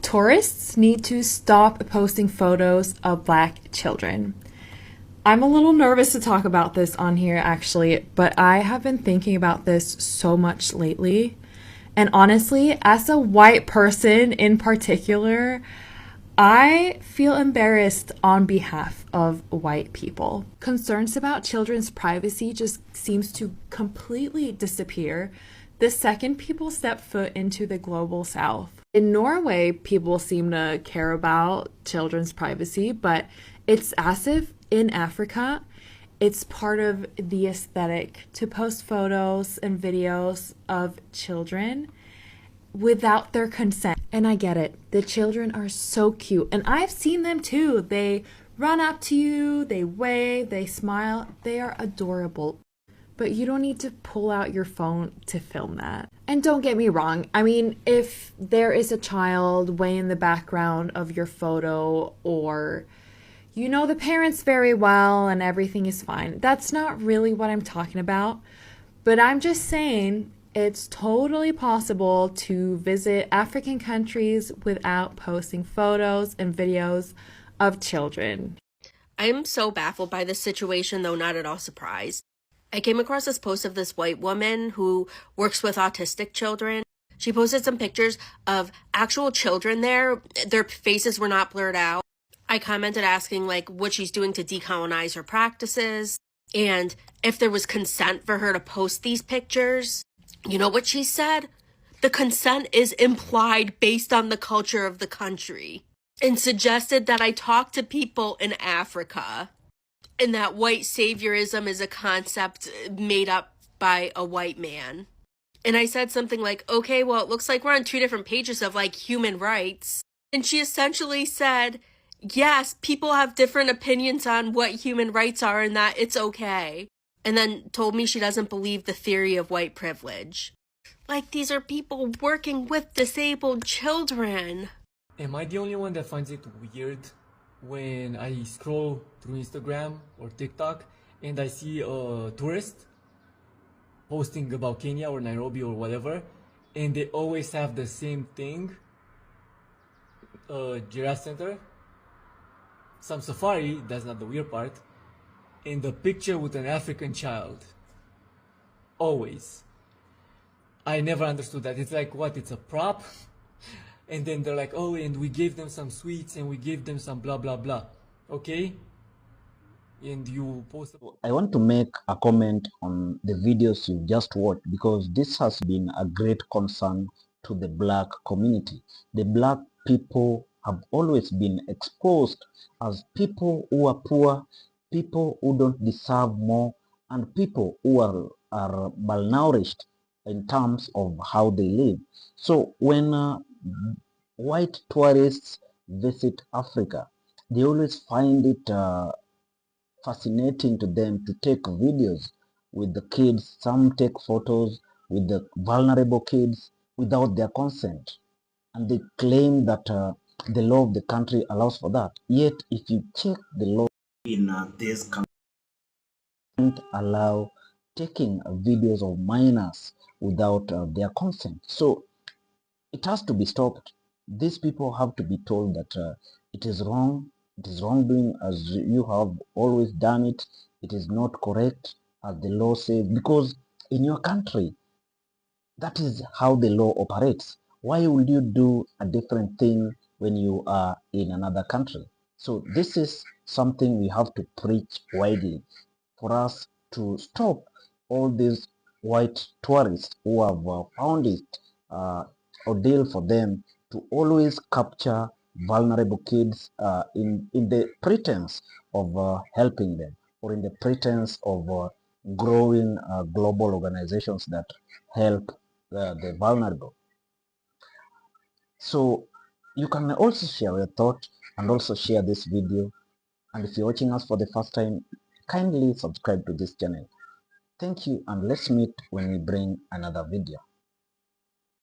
Tourists need to stop posting photos of black children. I'm a little nervous to talk about this on here actually, but I have been thinking about this so much lately. And honestly, as a white person in particular, I feel embarrassed on behalf of white people. Concerns about children's privacy just seems to completely disappear the second people step foot into the global south. In Norway, people seem to care about children's privacy, but it's as if in Africa, it's part of the aesthetic to post photos and videos of children without their consent. And I get it. The children are so cute. And I've seen them too. They run up to you, they wave, they smile. They are adorable. But you don't need to pull out your phone to film that. And don't get me wrong. I mean, if there is a child way in the background of your photo, or you know the parents very well and everything is fine, that's not really what I'm talking about. But I'm just saying it's totally possible to visit African countries without posting photos and videos of children. I am so baffled by this situation, though not at all surprised. I came across this post of this white woman who works with autistic children. She posted some pictures of actual children there. Their faces were not blurred out. I commented asking what she's doing to decolonize her practices and if there was consent for her to post these pictures. You know what she said? The consent is implied based on the culture of the country, and suggested that I talk to people in Africa and that white saviorism is a concept made up by a white man. And I said something like, okay, well, it looks like we're on two different pages of human rights. And she essentially said, yes, people have different opinions on what human rights are and that it's okay. And then told me she doesn't believe the theory of white privilege. These are people working with disabled children. Am I the only one that finds it weird when I scroll through Instagram or TikTok and I see a tourist posting about Kenya or Nairobi or whatever, and they always have the same thing, giraffe center, some safari, that's not the weird part, and the picture with an African child. Always. I never understood that. It's like, what, it's a prop? And then they're like, oh, and we gave them some sweets and we gave them some blah blah blah. Okay? And you post. I want to make a comment on the videos you just watched, because this has been a great concern to the black community. The black people have always been exposed as people who are poor, people who don't deserve more, and people who are malnourished in terms of how they live. So when white tourists visit Africa, they always find it fascinating to them to take videos with the kids. Some take photos with the vulnerable kids without their consent, and they claim that the law of the country allows for that. Yet if you check the law in this country, don't allow taking videos of minors without their consent. So it has to be stopped. These people have to be told that it is wrong. It is wrongdoing as you have always done it. It is not correct as the law says, because in your country, that is how the law operates. Why would you do a different thing when you are in another country? So this is something we have to preach widely for us to stop all these white tourists who have found it ordeal for them to always capture vulnerable kids in the pretense of helping them, or in the pretense of growing global organizations that help the vulnerable. So you can also share your thought and also share this video. And if you're watching us for the first time, kindly subscribe to this channel. Thank you, and let's meet when we bring another video.